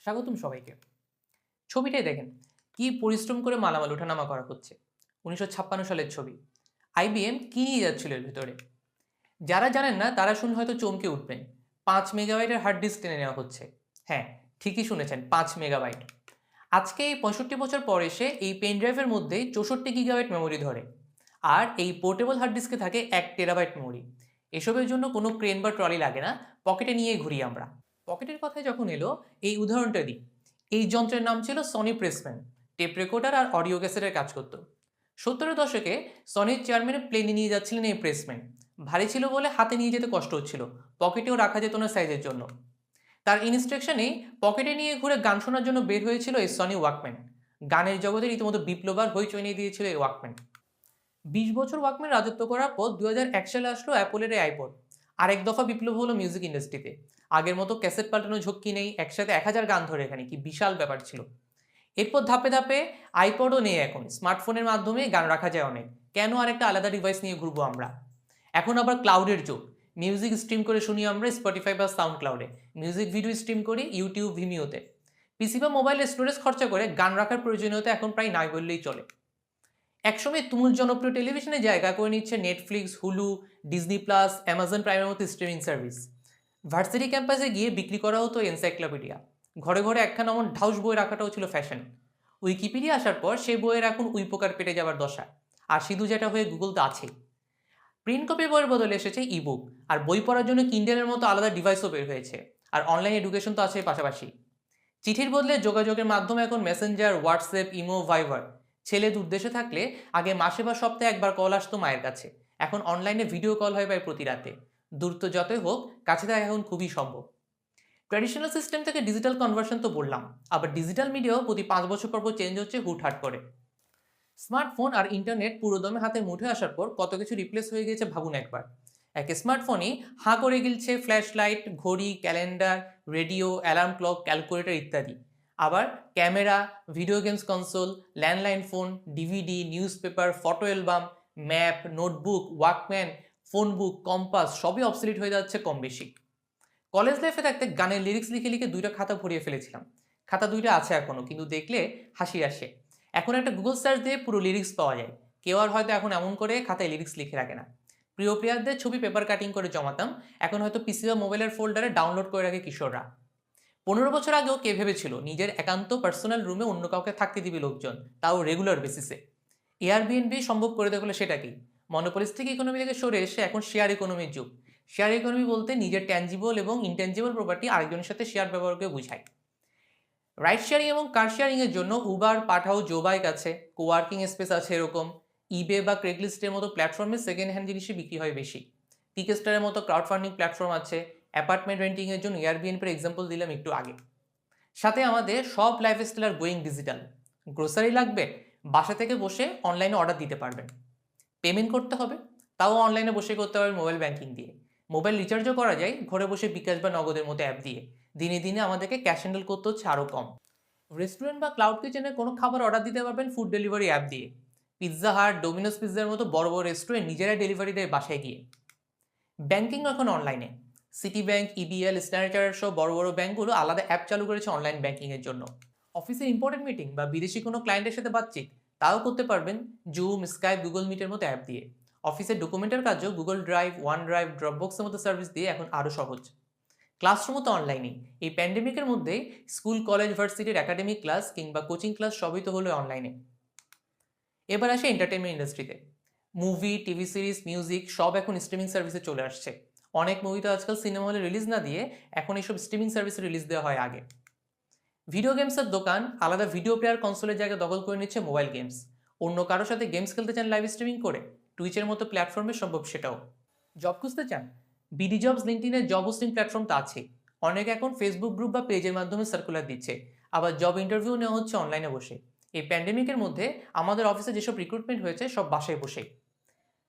স্বাগতম সবাইকে। ছবিটাই দেখেন, কি পরিশ্রম করে মালামাল ওঠানামা করা হচ্ছে। 1956 সালের ছবি। আইবিএম কি নিয়ে যাচ্ছিল এর ভেতরে? যারা জানেন না তারা শুনে হয়তো চমকে উঠবেন। 5 মেগাবাইটের হার্ড ডিস্ক টেনে নেওয়া হচ্ছে। হ্যাঁ, ঠিকই শুনেছেন, 5 মেগাবাইট। আজকে এই 65 বছর পর এসে এই পেন ড্রাইভের মধ্যেই 64 গিগাবাইট মেমোরি ধরে। আর এই পোর্টেবল হার্ড ডিস্কে থাকে 1 টেরাবাইট মেমোরি। এসবের জন্য কোনো ক্রেন বা ট্রলি লাগে না, পকেটে নিয়েই ঘুরি আমরা। পকেটের কথায় যখন এলো, এই উদাহরণটা দিই। এই যন্ত্রের নাম ছিল সনি প্রেসম্যান। টেপ রেকর্ডার আর অডিও ক্যাসেটের কাজ করত। 70-এর দশকে সনির চেয়ারম্যানে প্লেনে নিয়ে যাচ্ছিলেন এই প্রেসম্যান। ভারী ছিল বলে হাতে নিয়ে যেতে কষ্ট হচ্ছিল, পকেটেও রাখা যেত না সাইজের জন্য। তার ইনস্ট্রাকশনেই পকেটে নিয়ে ঘুরে গান শোনার জন্য বের হয়েছিল এই সনি ওয়াকম্যান। গানের জগতে রীতিমতো বিপ্লব আর হইচই নিয়ে দিয়েছিল এই ওয়াকম্যান। 20 বছর ওয়াকম্যান রাজত্ব করার পর 2001 সালে আসলো অ্যাপলের এই আইপড। আরেক দফা বিপ্লব হলো মিউজিক ইন্ডাস্ট্রিতে। আগের মতো ক্যাসেট পাল্টানো ঝক্কি নেই, একসাথে 1000 গান ধরে এখানে, কি বিশাল ব্যাপার ছিল। এরপর ধাপে ধাপে আইপডও নেই, এখন স্মার্টফোনের মাধ্যমে গান রাখা যায় অনেক। কেন আরেকটা আলাদা ডিভাইস নিয়ে ঘুরবো আমরা? এখন আবার ক্লাউডের যুগ। মিউজিক স্ট্রিম করে শুনি আমরা স্পটিফাই বা সাউন্ড ক্লাউডে, মিউজিক ভিডিও স্ট্রিম করি ইউটিউব ভিমিওতে। পিসি বা মোবাইলে স্টোরেজ খরচা করে গান রাখার প্রয়োজনীয়তা এখন প্রায় নাই বললেই চলে। একসময় তুমুল জনপ্রিয় টেলিভিশনে জায়গা করে নিচ্ছে Netflix, Hulu, Disney plus, Amazon প্রাইমের মতো স্ট্রিমিং সার্ভিস। ভার্সিটি ক্যাম্পাসে গিয়ে বিক্রি করা হতো এনসাইক্লোপিডিয়া। ঘরে ঘরে একখানা এমন ঢাউস বই রাখাটাও ছিল ফ্যাশন। উইকিপিডিয়া আসার পর সেই বইয়ের এখন উইপোকার পেটে যাবার দশা। আর সিধু যেটা হয়ে গুগল তো আছেই। প্রিন্ট কপি বইয়ের বদলে এসেছে ইবুক, আর বই পড়ার জন্য কিন্ডেলের মতো আলাদা ডিভাইসও বের হয়েছে। আর অনলাইন এডুকেশন তো আছে পাশাপাশি। চিঠির বদলে যোগাযোগের মাধ্যমে এখন মেসেঞ্জার, হোয়াটসঅ্যাপ, ইমো, ভাইবার। ছেলে দূর দেশে থাকলে আগে মাসে বা সপ্তাহে একবার কল আসতো মায়ের কাছে। এখন অনলাইনে ভিডিও কল হয় প্রায় প্রতি রাতে। দূরত্ব যতই হোক, কাছে থাকা এখন খুবই সম্ভব। ট্র্যাডিশনাল সিস্টেম থেকে ডিজিটাল কনভার্সন তো বললাম, আবার ডিজিটাল মিডিয়াও প্রতি 5 বছর পর চেঞ্জ হচ্ছে হুটহাট করে। স্মার্টফোন আর ইন্টারনেট পুরোদমে হাতে মুঠে আসার পর কত কিছু রিপ্লেস হয়ে গেছে ভাবুন একবার। এক স্মার্টফোনই হাঁ করে গিলছে ফ্ল্যাশ লাইট, ঘড়ি, calendar, radio, alarm clock, calculator ইত্যাদি। আবার camera, video games console, landline phone, DVD, news paper, photo album, map, notebook, Walkman, phone বুক, কম্পাস সবই অবসলিট হয়ে যাচ্ছে কম বেশি। কলেজ লাইফে থাকতে গানের লিরিক্স লিখে লিখে 2টা খাতা ভরিয়ে ফেলেছিলাম। খাতা 2টা আছে এখনো, কিন্তু দেখলে হাসি আসে। এখন একটা গুগল সার্চ দিয়ে পুরো লিরিক্স পাওয়া যায়। কেউ আর হয়তো এখন এমন করে খাতায় লিরিক্স লিখে রাখে না। প্রিয় প্লেয়ারদের ছবি পেপার কাটিং করে জমাতাম, এখন হয়তো পিসি বা মোবাইলের ফোল্ডারে ডাউনলোড করে রাখে কিশোররা। 15 বছর আগেও কে ভেবেছিল নিজের একান্ত পার্সোনাল রুমে অন্য কাউকে থাকতে দিবে লোকজন, তাও রেগুলার বেসিসে। এয়ারবিএনবি সম্ভব করে দেখলো সেটা কি? মনোপলিস্টিক ইকোনমি থেকে সরে এসে এখন শেয়ার ইকোনমির যুগ। শেয়ার ইকোনমি বলতে নিজের ট্যাঞ্জিবল এবং ইনট্যাঞ্জিবল প্রপার্টি আরেকজনের সাথে শেয়ার ব্যবহারকে বোঝায়। রাইড শেয়ারিং এবং কার শেয়ারিং এর জন্য উবার, পাঠাও, জোবাইক আছে। কোওয়ার্কিং স্পেস আছে এরকম। ইবে বা ক্রেগলিস্টের মতো প্ল্যাটফর্মে সেকেন্ড হ্যান্ড জিনিসই বিক্রি হয় বেশি। টিকেস্টারের মতো ক্রাউড ফান্ডিং প্ল্যাটফর্ম আছে। অ্যাপার্টমেন্ট রেন্টিং এর জন্য এয়ারবিএনবির এক্সাম্পল দিলাম একটু আগে। সাথে আমাদের সব lifestyle are going digital. Grocery লাগবে, বাসা থেকে বসে অনলাইনে অর্ডার দিতে পারবেন। পেমেন্ট করতে হবে, তাও অনলাইনে বসে করতে পারবেন মোবাইল ব্যাংকিং দিয়ে। মোবাইল রিচার্জও করা যায় ঘরে বসে বিকাশ বা নগদের মতো অ্যাপ দিয়ে। দিনে দিনে আমাদেরকে ক্যাশ হ্যান্ডেল করতে হচ্ছে আরও কম। রেস্টুরেন্ট বা ক্লাউড কিচেনে কোনো খাবার অর্ডার দিতে পারবেন ফুড ডেলিভারি অ্যাপ দিয়ে। পিৎজা হাট, ডোমিনোস পিৎজার মতো বড় বড় রেস্টুরেন্ট নিজেরাই ডেলিভারি দেয় বাসায় গিয়ে। ব্যাংকিং এখন অনলাইনে। City bank, EBL, standard chartered সহ বড় বড় ব্যাংকগুলো আলাদা অ্যাপ চালু করেছে অনলাইন ব্যাংকিংয়ের জন্য। অফিসে ইম্পর্টেন্ট মিটিং বা বিদেশি কোনো ক্লায়েন্টের সাথে বাতচিত, তাও করতে পারবেন জুম, স্কাইপ, গুগল মিটের মতো অ্যাপ দিয়ে। অফিসের ডকুমেন্টের কাজও গুগল ড্রাইভ, ওয়ান ড্রাইভ, ড্রপবক্সের মতো সার্ভিস দিয়ে এখন আরও সহজ। ক্লাসরুমও তো অনলাইনে। এই প্যান্ডেমিকের মধ্যে স্কুল, কলেজ, ভার্সিটির একাডেমিক ক্লাস কিংবা কোচিং ক্লাস সবই তো হলো অনলাইনে। এবার আসে এন্টারটেনমেন্ট ইন্ডাস্ট্রিতে। মুভি, টিভি সিরিজ, মিউজিক সব এখন স্ট্রিমিং সার্ভিসে চলে আসছে। অনেক মুভি তো আজকাল সিনেমা হলে রিলিজ না দিয়ে এখন এইসব স্ট্রিমিং সার্ভিসে রিলিজ দেওয়া হয় আগে। ভিডিও গেমসের দোকান আলাদা ভিডিও প্লেয়ার কনসোলের জায়গা দখল করে নিচ্ছে মোবাইল গেমস। অন্য কারোর সাথে গেমস খেলতে চান লাইভ স্ট্রিমিং করে, টুইচের মতো প্ল্যাটফর্মে সম্ভব সেটাও। জব খুঁজতে চান, বিডি জবস, লিঙ্কডইনের জব হোস্টিং প্ল্যাটফর্ম তো আছে। অনেকে এখন ফেসবুক গ্রুপ বা পেজের মাধ্যমে সার্কুলার দিচ্ছে। আবার জব ইন্টারভিউ নেওয়া হচ্ছে অনলাইনে বসে। এই প্যান্ডেমিকের মধ্যে আমাদের অফিসে যেসব রিক্রুটমেন্ট হয়েছে সব বাসায় বসেই।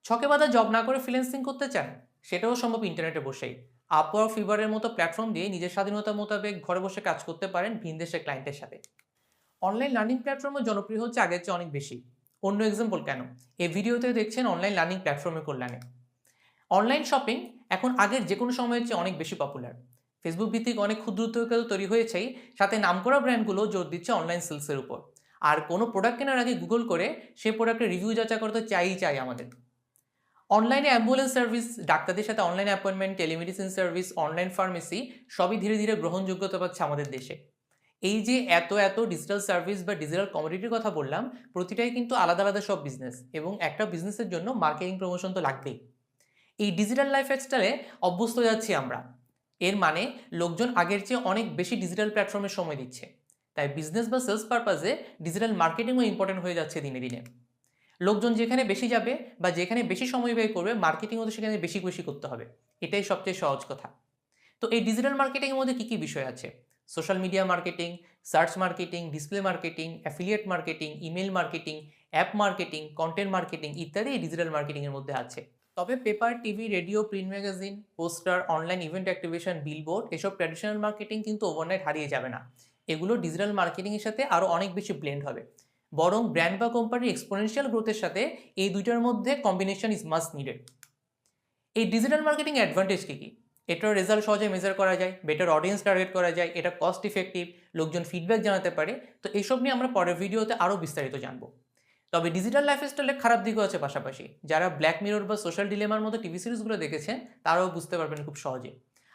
ছকে বাঁধা জব না করে ফ্রিল্যান্সিং করতে চান, সেটাও সম্ভব ইন্টারনেটে বসেই। আপওয়ার্ক, ফিভারের মতো প্ল্যাটফর্ম দিয়ে নিজের স্বাধীনতা মোতাবেক ঘরে বসে কাজ করতে পারেন ভিন দেশের ক্লায়েন্টের সাথে। অনলাইন লার্নিং প্ল্যাটফর্মও জনপ্রিয় হচ্ছে আগের চেয়ে অনেক বেশি। অন্য এক্সাম্পল কেন, এই ভিডিওতে দেখছেন অনলাইন লার্নিং প্ল্যাটফর্মের কল্যাণে। অনলাইন শপিং এখন আগের যে কোনো সময়ের চেয়ে অনেক বেশি পপুলার। ফেসবুক ভিত্তিক অনেক ক্ষুদ্র উদ্যোক্তা তৈরি হয়েছেই, সাথে নামকরা ব্র্যান্ডগুলো জোর দিচ্ছে অনলাইন সেলসের উপর। আর কোনো প্রোডাক্ট কেনার আগে গুগল করে সেই প্রোডাক্টের রিভিউ যাচাই করতে চাই আমাদের। অনলাইনে অ্যাম্বুলেন্স সার্ভিস, ডাক্তারদের সাথে online appointment, telemedicine service, online pharmacy সবই ধীরে ধীরে গ্রহণযোগ্যতা পাচ্ছে আমাদের দেশে। এই যে এত ডিজিটাল সার্ভিস বা ডিজিটাল কমোডিটির কথা বললাম, প্রতিটাই কিন্তু আলাদা আলাদা সব বিজনেস, এবং একটা বিজনেসের জন্য মার্কেটিং প্রমোশন তো লাগবেই। এই ডিজিটাল লাইফস্টাইলে অভ্যস্ত যাচ্ছি আমরা। এর মানে লোকজন আগের চেয়ে অনেক বেশি ডিজিটাল প্ল্যাটফর্মে সময় দিচ্ছে। তাই বিজনেস বা সেলস পারপাসে ডিজিটাল মার্কেটিংও ইম্পর্টেন্ট হয়ে যাচ্ছে দিনে দিনে। লোকজন যেখানে বেশি যাবে বা যেখানে বেশি সময় ব্যয় করবে, মার্কেটিংও তো সেখানে বেশি বেশি করতে হবে। এটাই সবচেয়ে সহজ কথা। তো এই ডিজিটাল মার্কেটিংয়ের মধ্যে কী কী বিষয় আছে? Social media marketing, search marketing, display marketing, affiliate marketing, email marketing, app marketing, content marketing ইত্যাদি এই ডিজিটাল মার্কেটিংয়ের মধ্যে আছে। তবে paper, TV, radio, print magazine, poster, online event activation, billboard এসব ট্র্যাডিশনাল মার্কেটিং কিন্তু ওভারনাইট হারিয়ে যাবে না। এগুলো ডিজিটাল মার্কেটিংয়ের সাথে আরও অনেক বেশি ব্লেন্ড হবে। বরং ব্র্যান্ড বা কোম্পানির এক্সপোনেনশিয়াল গ্রোথের সাথে এই দুইটার মধ্যে কম্বিনেশন ইজ মাস্ট নিডেড। এই ডিজিটাল মার্কেটিং অ্যাডভান্টেজ কী কী? এটার রেজাল্ট সহজে মেজার করা যায়, বেটার অডিয়েন্স টার্গেট করা যায়, এটা কস্ট ইফেক্টিভ, লোকজন ফিডব্যাক জানাতে পারে। তো এইসব নিয়ে আমরা পরের ভিডিওতে আরও বিস্তারিত জানবো। তবে ডিজিটাল লাইফস্টাইলের খারাপ দিকও আছে পাশাপাশি। যারা ব্ল্যাক মিরর বা সোশ্যাল ডিলেমার মতো টিভি সিরিজগুলো দেখেছেন তারাও বুঝতে পারবেন খুব সহজে।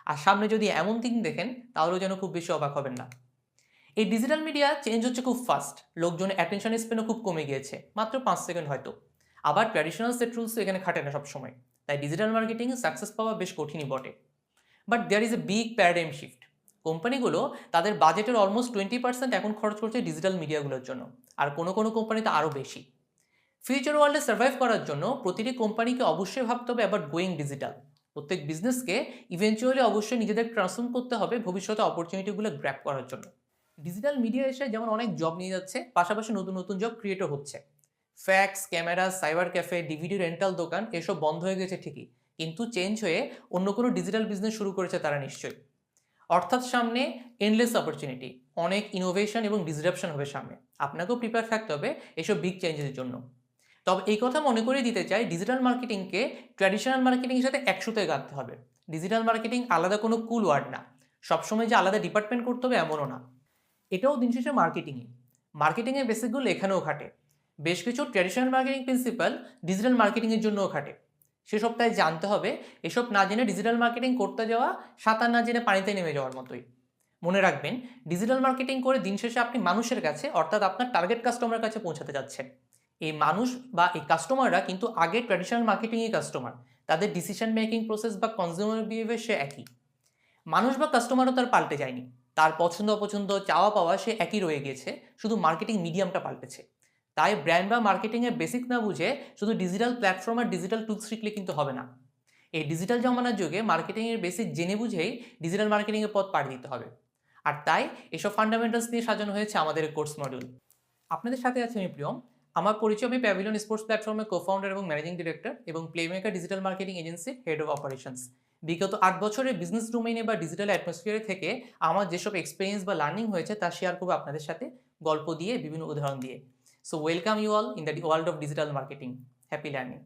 আর সামনে যদি এমন থিং দেখেন তাহলেও যেন খুব বেশি অবাক হবেন না। এই ডিজিটাল মিডিয়া চেঞ্জ হচ্ছে খুব ফাস্ট, লোকজনের অ্যাটেনশন স্প্যানও খুব কমে গিয়েছে, মাত্র 5 সেকেন্ড হয়তো। আবার ট্র্যাডিশনাল সেট রুলসও এখানে খাটে না সবসময়। তাই ডিজিটাল মার্কেটিংয়ে সাকসেস পাওয়া বেশ কঠিনই বটে। But there is a big paradigm shift. কোম্পানিগুলো তাদের বাজেটের অলমোস্ট 20% এখন খরচ করছে ডিজিটাল মিডিয়াগুলোর জন্য, আর কোনো কোম্পানিতে আরও বেশি। ফিউচার ওয়ার্ল্ডে সার্ভাইভ করার জন্য প্রতিটি কোম্পানিকে অবশ্যই ভাবতে হবে অ্যাবাউট গোয়িং ডিজিটাল। প্রত্যেক বিজনেসকে ইভেনচুয়ালি অবশ্যই নিজেদের ট্রান্সফর্ম করতে হবে ভবিষ্যতে অপরচুনিটিগুলো গ্র্যাব করার জন্য। ডিজিটাল মিডিয়া এসে যেমন অনেক জব নিয়ে যাচ্ছে, পাশাপাশি নতুন নতুন জব ক্রিয়েটও হচ্ছে। Fax, camera, cyber cafe, DVD rental দোকান এসব বন্ধ হয়ে গেছে ঠিকই, কিন্তু চেঞ্জ হয়ে অন্য কোনো ডিজিটাল বিজনেস শুরু করেছে তারা নিশ্চয়ই। অর্থাৎ সামনে এন্ডলেস অপরচুনিটি, অনেক ইনোভেশন এবং ডিসরাপশন হবে সামনে। আপনাকেও প্রিপেয়ার থাকতে হবে এসব বিগ চেঞ্জের জন্য। তবে এই কথা মনে করিয়ে দিতে চাই, ডিজিটাল মার্কেটিংকে ট্র্যাডিশনাল মার্কেটিংয়ের সাথে একসাথে গাঁথতে হবে। ডিজিটাল মার্কেটিং আলাদা কোনো কুল ওয়ার্ড না, সবসময় যে আলাদা ডিপার্টমেন্ট করতে হবে এমনও না। এটাও দিন শেষে মার্কেটিংয়ের বেসিকগুলো এখানেও খাটে। বেশ কিছু ট্র্যাডিশনাল মার্কেটিং প্রিন্সিপাল ডিজিটাল মার্কেটিংয়ের জন্যও খাটে। সে সপ্তাহে জানতে হবে, এসব না জেনে ডিজিটাল মার্কেটিং করতে যাওয়া সাঁতার না জেনে পানিতে নেমে যাওয়ার মতোই। মনে রাখবেন, ডিজিটাল মার্কেটিং করে দিন শেষে আপনি মানুষের কাছে, অর্থাৎ আপনার টার্গেট কাস্টমারের কাছে পৌঁছাতে যাচ্ছেন। এই মানুষ বা এই কাস্টমাররা কিন্তু আগে ট্র্যাডিশনাল মার্কেটিংয়ের কাস্টমার। তাদের ডিসিশন মেকিং প্রসেস বা কনজিউমার বিহেভিয়ার সে একই। মানুষ বা কাস্টমারও তার পাল্টে যায়নি, তার পছন্দ অপছন্দ, চাওয়া পাওয়া সে একই রয়ে গিয়েছে, শুধু মার্কেটিং মিডিয়ামটা পাল্টেছে। তাই ব্র্যান্ড বা মার্কেটিংয়ের বেসিক না বুঝে শুধু ডিজিটাল প্ল্যাটফর্ম আর ডিজিটাল টুলস শিখলে কিন্তু হবে না। এই ডিজিটাল জমানার যুগে মার্কেটিংয়ের বেসিক জেনে বুঝেই ডিজিটাল মার্কেটিংয়ের পথ পাড়ি দিতে হবে। আর তাই এসব ফান্ডামেন্টালস নিয়ে সাজানো হয়েছে আমাদের কোর্স মডিউল। আপনাদের সাথে আছে আমি প্রিয়ম। আমার পরিচয়, আমি প্যাভিলিয়ন স্পোর্টস প্ল্যাটফর্মের কো-ফাউন্ডার এবং ম্যানেজিং ডিরেক্টর, এবং প্লেমেকার ডিজিটাল মার্কেটিং এজেন্সির হেড অফ অপারেশনস। বিগত 8 বছরের বিজনেস ডোমেইনে বা ডিজিটাল অ্যাটমসফিয়ারে থেকে আমার যেসব এক্সপিরিয়েন্স বা লার্নিং হয়েছে তা শেয়ার করবো আপনাদের সাথে, গল্প দিয়ে, বিভিন্ন উদাহরণ দিয়ে। So welcome you all in the world of digital marketing. Happy learning.